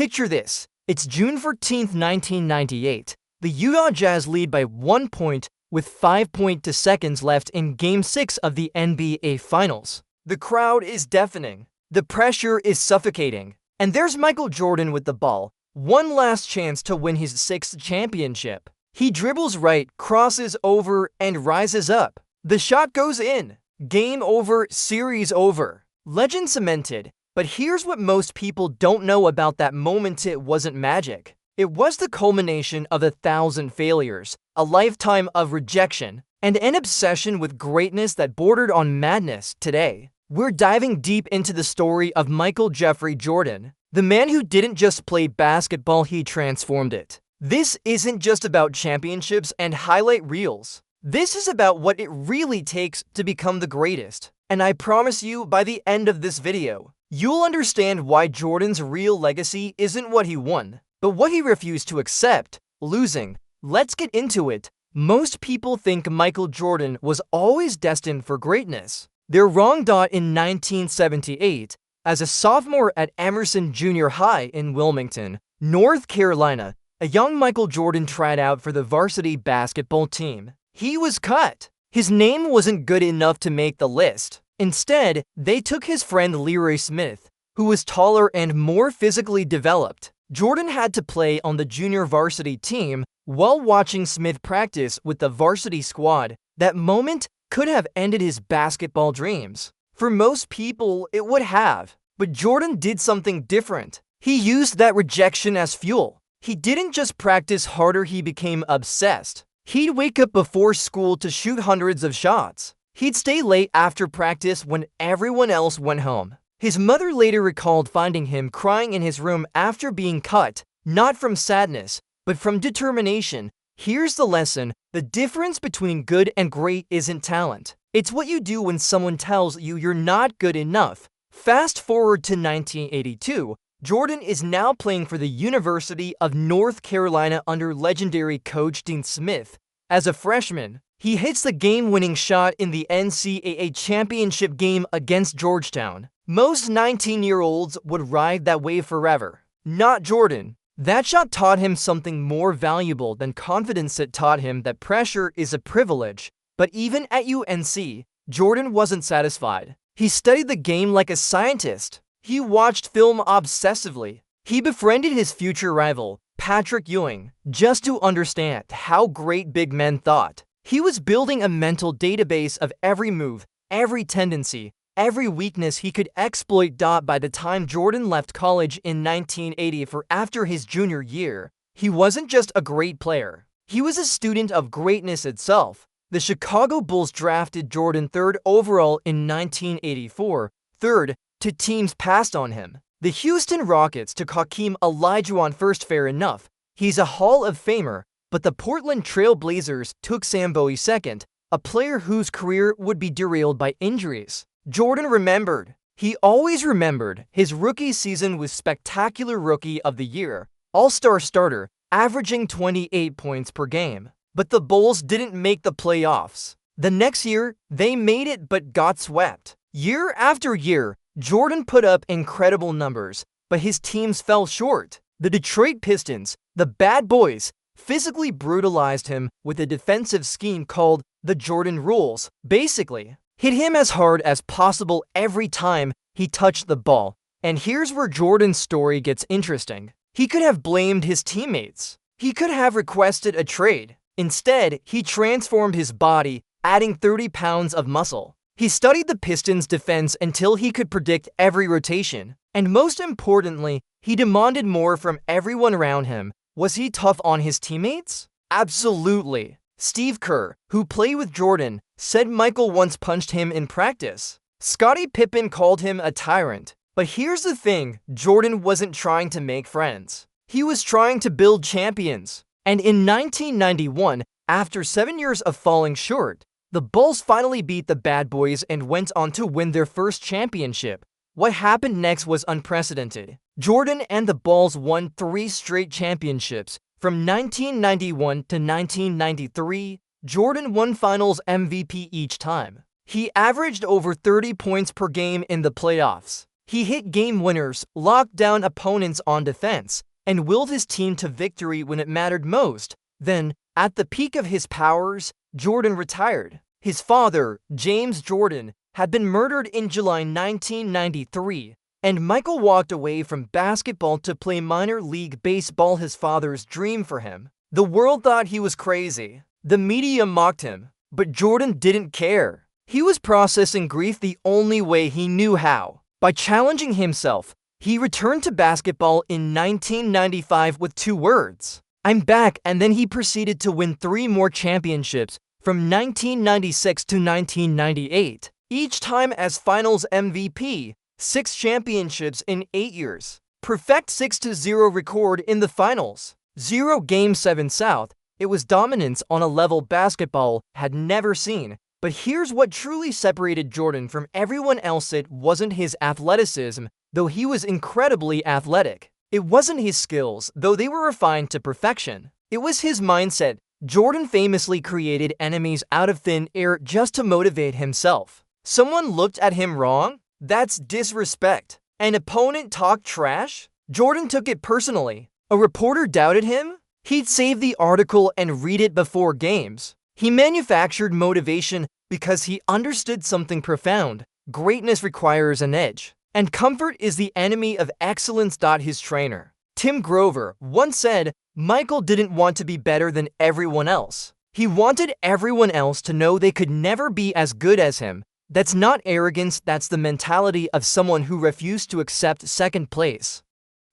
Picture this. It's June 14th, 1998. The Utah Jazz lead by 1 point with 5.2 seconds left in Game 6 of the NBA Finals. The crowd is deafening. The pressure is suffocating. And there's Michael Jordan with the ball. One last chance to win his 6th championship. He dribbles right, crosses over, and rises up. The shot goes in. Game over, series over. Legend cemented. But here's what most people don't know about that moment: it wasn't magic. It was the culmination of 1,000 failures, a lifetime of rejection, and an obsession with greatness that bordered on madness. Today, we're diving deep into the story of Michael Jeffrey Jordan, the man who didn't just play basketball, he transformed it. This isn't just about championships and highlight reels. This is about what it really takes to become the greatest. And I promise you, by the end of this video, you'll understand why Jordan's real legacy isn't what he won, but what he refused to accept: losing. Let's get into it. Most people think Michael Jordan was always destined for greatness. They're wrong. In 1978, as a sophomore at Emerson Junior High in Wilmington, North Carolina, a young Michael Jordan tried out for the varsity basketball team. He was cut. His name wasn't good enough to make the list. Instead, they took his friend Leroy Smith, who was taller and more physically developed. Jordan had to play on the junior varsity team while watching Smith practice with the varsity squad. That moment could have ended his basketball dreams. For most people, it would have. But Jordan did something different. He used that rejection as fuel. He didn't just practice harder, he became obsessed. He'd wake up before school to shoot hundreds of shots. He'd stay late after practice when everyone else went home. His mother later recalled finding him crying in his room after being cut, not from sadness, but from determination. Here's the lesson: the difference between good and great isn't talent. It's what you do when someone tells you you're not good enough. Fast forward to 1982. Jordan is now playing for the University of North Carolina under legendary coach Dean Smith. As a freshman, he hits the game-winning shot in the NCAA championship game against Georgetown. Most 19-year-olds would ride that wave forever. Not Jordan. That shot taught him something more valuable than confidence. It taught him that pressure is a privilege. But even at UNC, Jordan wasn't satisfied. He studied the game like a scientist. He watched film obsessively. He befriended his future rival, Patrick Ewing, just to understand how great big men thought. He was building a mental database of every move, every tendency, every weakness he could exploit. By the time Jordan left college in 1980 for after his junior year, he wasn't just a great player. He was a student of greatness itself. The Chicago Bulls drafted Jordan 3rd overall in 1984, third to teams passed on him. The Houston Rockets took Hakeem Olajuwon first. Fair enough, he's a Hall of Famer. But the Portland Trail Blazers took Sam Bowie second, a player whose career would be derailed by injuries. Jordan remembered. He always remembered. His rookie season was spectacular. Rookie of the Year, All-Star starter, averaging 28 points per game. But the Bulls didn't make the playoffs. The next year, they made it but got swept. Year after year, Jordan put up incredible numbers, but his teams fell short. The Detroit Pistons, the bad boys, physically brutalized him with a defensive scheme called the Jordan Rules. Basically, hit him as hard as possible every time he touched the ball. And here's where Jordan's story gets interesting. He could have blamed his teammates. He could have requested a trade. Instead, he transformed his body, adding 30 pounds of muscle. He studied the Pistons' defense until he could predict every rotation. And most importantly, he demanded more from everyone around him. Was he tough on his teammates? Absolutely. Steve Kerr, who played with Jordan, said Michael once punched him in practice. Scottie Pippen called him a tyrant. But here's the thing: Jordan wasn't trying to make friends. He was trying to build champions. And in 1991, after 7 years of falling short, the Bulls finally beat the Bad Boys and went on to win their first championship. What happened next was unprecedented. Jordan and the Bulls won 3 straight championships. From 1991 to 1993, Jordan won Finals MVP each time. He averaged over 30 points per game in the playoffs. He hit game winners, locked down opponents on defense, and willed his team to victory when it mattered most. Then, at the peak of his powers, Jordan retired. His father, James Jordan, had been murdered in July 1993, and Michael walked away from basketball to play minor league baseball, his father's dream for him. The world thought he was crazy. The media mocked him, but Jordan didn't care. He was processing grief the only way he knew how. By challenging himself, he returned to basketball in 1995 with 2 words: "I'm back," and then he proceeded to win 3 more championships from 1996 to 1998, each time as Finals MVP, 6 championships in 8 years. Perfect 6-0 record in the finals. 0 Game 7 South. It was dominance on a level basketball had never seen. But here's what truly separated Jordan from everyone else. It wasn't his athleticism, though he was incredibly athletic. It wasn't his skills, though they were refined to perfection. It was his mindset. Jordan famously created enemies out of thin air just to motivate himself. Someone looked at him wrong? That's disrespect. An opponent talked trash? Jordan took it personally. A reporter doubted him? He'd save the article and read it before games. He manufactured motivation because he understood something profound. Greatness requires an edge, and comfort is the enemy of excellence. His trainer, Tim Grover, once said, Michael didn't want to be better than everyone else. He wanted everyone else to know they could never be as good as him. That's not arrogance, that's the mentality of someone who refused to accept second place.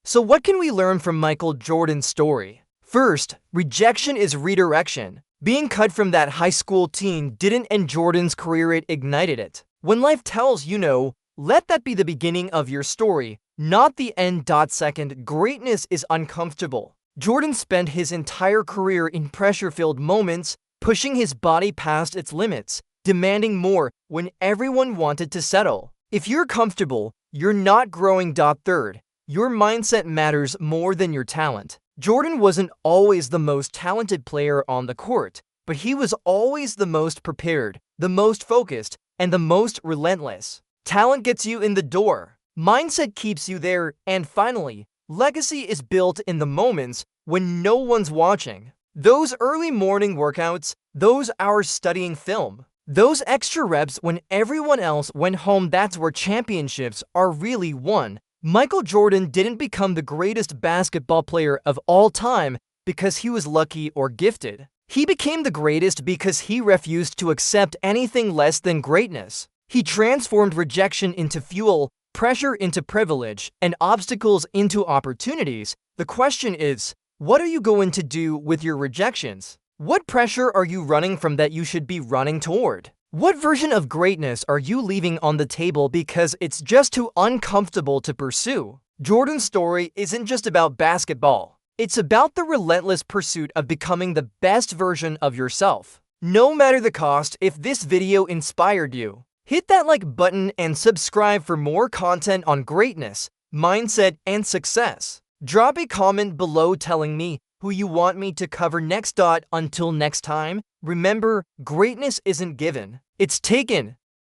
So what can we learn from Michael Jordan's story? First, rejection is redirection. Being cut from that high school team didn't end Jordan's career, it ignited it. When life tells you no, let that be the beginning of your story, not the end. Second, greatness is uncomfortable. Jordan spent his entire career in pressure-filled moments, pushing his body past its limits, demanding more when everyone wanted to settle. If you're comfortable, you're not growing. Third, your mindset matters more than your talent. Jordan wasn't always the most talented player on the court, but he was always the most prepared, the most focused, and the most relentless. Talent gets you in the door. Mindset keeps you there. And finally, legacy is built in the moments when no one's watching. Those early morning workouts, those hours studying film, those extra reps when everyone else went home, that's where championships are really won. Michael Jordan didn't become the greatest basketball player of all time because he was lucky or gifted. He became the greatest because he refused to accept anything less than greatness. He transformed rejection into fuel, pressure into privilege, and obstacles into opportunities. The question is, what are you going to do with your rejections? What pressure are you running from that you should be running toward? What version of greatness are you leaving on the table because it's just too uncomfortable to pursue? Jordan's story isn't just about basketball. It's about the relentless pursuit of becoming the best version of yourself. No matter the cost. If this video inspired you, hit that like button and subscribe for more content on greatness, mindset, and success. Drop a comment below telling me who you want me to cover next. Until next time, remember, greatness isn't given, it's taken.